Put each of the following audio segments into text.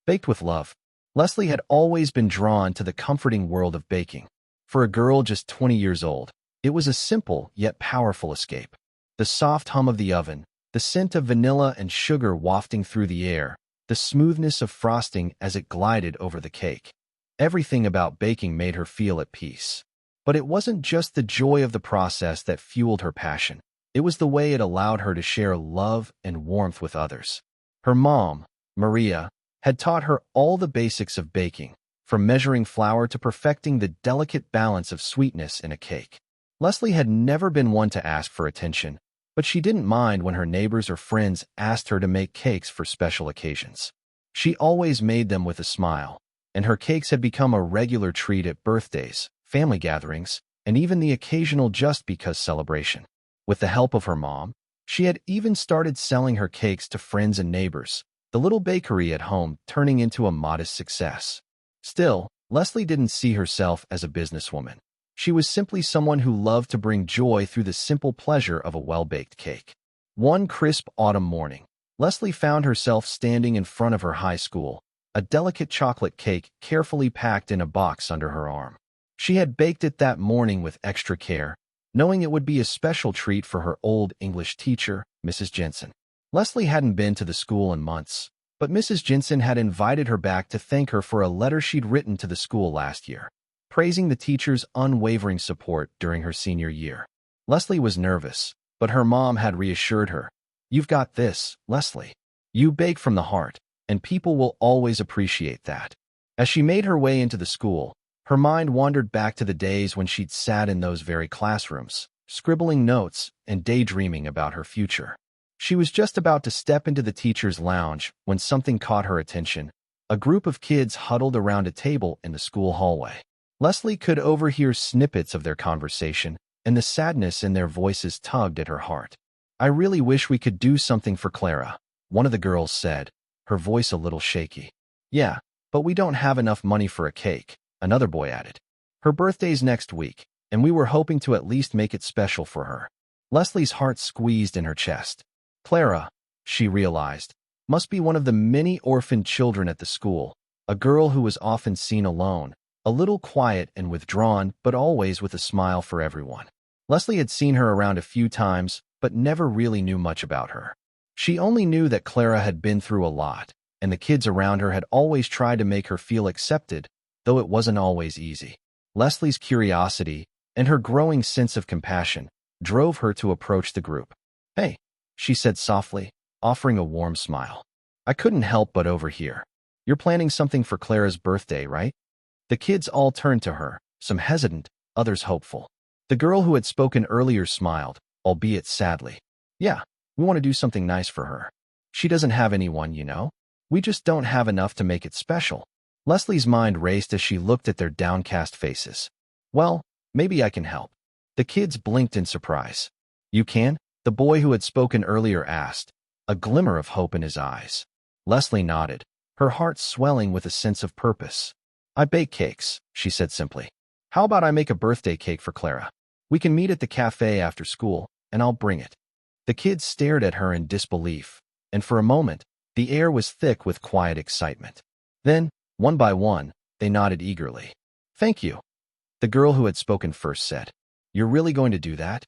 Baked with love. Leslie had always been drawn to the comforting world of baking. For a girl just 20 years old, it was a simple yet powerful escape. The soft hum of the oven, the scent of vanilla and sugar wafting through the air, the smoothness of frosting as it glided over the cake. Everything about baking made her feel at peace. But it wasn't just the joy of the process that fueled her passion. It was the way it allowed her to share love and warmth with others. Her mom, Maria, had taught her all the basics of baking, from measuring flour to perfecting the delicate balance of sweetness in a cake. Leslie had never been one to ask for attention, but she didn't mind when her neighbors or friends asked her to make cakes for special occasions. She always made them with a smile, and her cakes had become a regular treat at birthdays, family gatherings, and even the occasional just because celebration. With the help of her mom, she had even started selling her cakes to friends and neighbors, the little bakery at home turning into a modest success. Still, Leslie didn't see herself as a businesswoman. She was simply someone who loved to bring joy through the simple pleasure of a well-baked cake. One crisp autumn morning, Leslie found herself standing in front of her high school, a delicate chocolate cake carefully packed in a box under her arm. She had baked it that morning with extra care, knowing it would be a special treat for her old English teacher, Mrs. Jensen. Leslie hadn't been to the school in months, but Mrs. Jensen had invited her back to thank her for a letter she'd written to the school last year, praising the teacher's unwavering support during her senior year. Leslie was nervous, but her mom had reassured her, "You've got this, Leslie. You bake from the heart, and people will always appreciate that." As she made her way into the school, her mind wandered back to the days when she'd sat in those very classrooms, scribbling notes and daydreaming about her future. She was just about to step into the teacher's lounge when something caught her attention. A group of kids huddled around a table in the school hallway. Leslie could overhear snippets of their conversation, and the sadness in their voices tugged at her heart. "I really wish we could do something for Clara," one of the girls said, her voice a little shaky. "Yeah, but we don't have enough money for a cake," another boy added. "Her birthday's next week, and we were hoping to at least make it special for her." Leslie's heart squeezed in her chest. Clara, she realized, must be one of the many orphaned children at the school, a girl who was often seen alone, a little quiet and withdrawn, but always with a smile for everyone. Leslie had seen her around a few times, but never really knew much about her. She only knew that Clara had been through a lot, and the kids around her had always tried to make her feel accepted, though it wasn't always easy. Leslie's curiosity and her growing sense of compassion drove her to approach the group. "Hey," she said softly, offering a warm smile. "I couldn't help but overhear. You're planning something for Clara's birthday, right?" The kids all turned to her, some hesitant, others hopeful. The girl who had spoken earlier smiled, albeit sadly. "Yeah, we want to do something nice for her. She doesn't have anyone, you know. We just don't have enough to make it special." Leslie's mind raced as she looked at their downcast faces. "Well, maybe I can help." The kids blinked in surprise. "You can?" the boy who had spoken earlier asked, a glimmer of hope in his eyes. Leslie nodded, her heart swelling with a sense of purpose. "I bake cakes," she said simply. "How about I make a birthday cake for Clara? We can meet at the cafe after school, and I'll bring it." The kids stared at her in disbelief, and for a moment, the air was thick with quiet excitement. Then, one by one, they nodded eagerly. "Thank you," the girl who had spoken first said. "You're really going to do that?"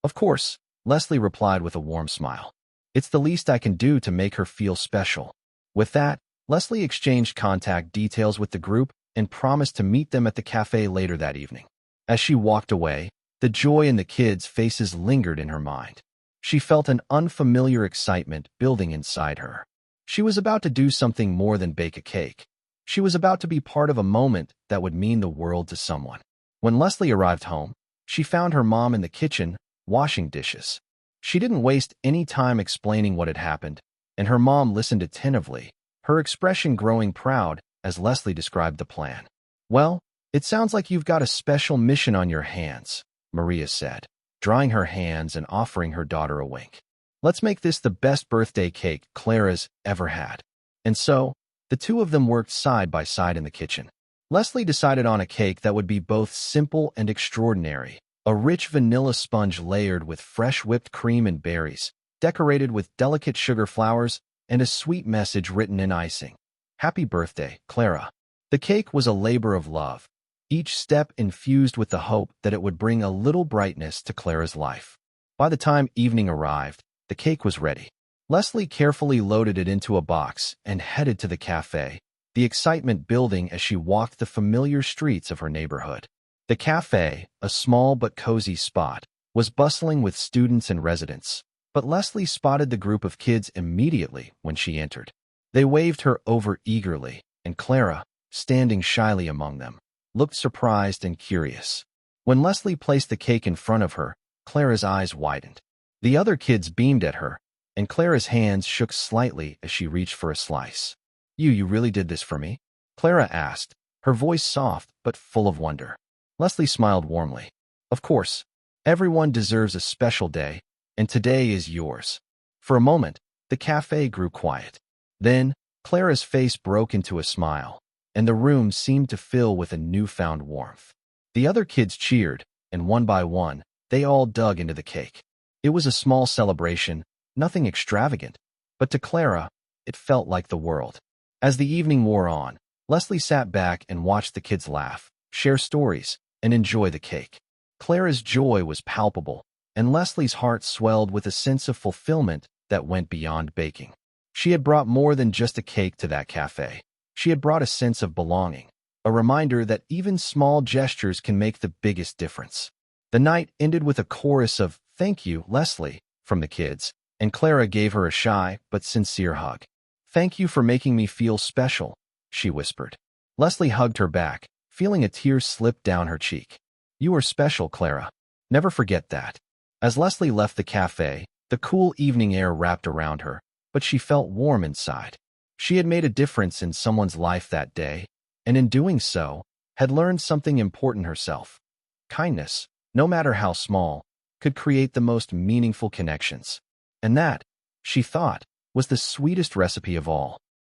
"Of course," Leslie replied with a warm smile. "It's the least I can do to make her feel special." With that, Leslie exchanged contact details with the group and promised to meet them at the cafe later that evening. As she walked away, the joy in the kids' faces lingered in her mind. She felt an unfamiliar excitement building inside her. She was about to do something more than bake a cake. She was about to be part of a moment that would mean the world to someone. When Leslie arrived home, she found her mom in the kitchen, washing dishes. She didn't waste any time explaining what had happened, and her mom listened attentively, her expression growing proud as Leslie described the plan. "Well, it sounds like you've got a special mission on your hands," Maria said, drying her hands and offering her daughter a wink. "Let's make this the best birthday cake Clara's ever had." And so, the two of them worked side by side in the kitchen. Leslie decided on a cake that would be both simple and extraordinary, a rich vanilla sponge layered with fresh whipped cream and berries, decorated with delicate sugar flowers, and a sweet message written in icing. "Happy birthday, Clara." The cake was a labor of love, each step infused with the hope that it would bring a little brightness to Clara's life. By the time evening arrived, the cake was ready. Leslie carefully loaded it into a box and headed to the cafe, the excitement building as she walked the familiar streets of her neighborhood. The cafe, a small but cozy spot, was bustling with students and residents, but Leslie spotted the group of kids immediately when she entered. They waved her over eagerly, and Clara, standing shyly among them, looked surprised and curious. When Leslie placed the cake in front of her, Clara's eyes widened. The other kids beamed at her, and Clara's hands shook slightly as she reached for a slice. You really did this for me?" Clara asked, her voice soft but full of wonder. Leslie smiled warmly. "Of course. Everyone deserves a special day, and today is yours." For a moment, the cafe grew quiet. Then, Clara's face broke into a smile, and the room seemed to fill with a newfound warmth. The other kids cheered, and one by one, they all dug into the cake. It was a small celebration, nothing extravagant, but to Clara, it felt like the world. As the evening wore on, Leslie sat back and watched the kids laugh, share stories, and enjoy the cake. Clara's joy was palpable, and Leslie's heart swelled with a sense of fulfillment that went beyond baking. She had brought more than just a cake to that cafe. She had brought a sense of belonging, a reminder that even small gestures can make the biggest difference. The night ended with a chorus of "Thank you, Leslie" from the kids, and Clara gave her a shy but sincere hug. "Thank you for making me feel special," she whispered. Leslie hugged her back, feeling a tear slip down her cheek. "You are special, Clara. Never forget that." As Leslie left the cafe, the cool evening air wrapped around her, but she felt warm inside. She had made a difference in someone's life that day, and in doing so, had learned something important herself. Kindness, no matter how small, could create the most meaningful connections. And that, she thought, was the sweetest recipe of all.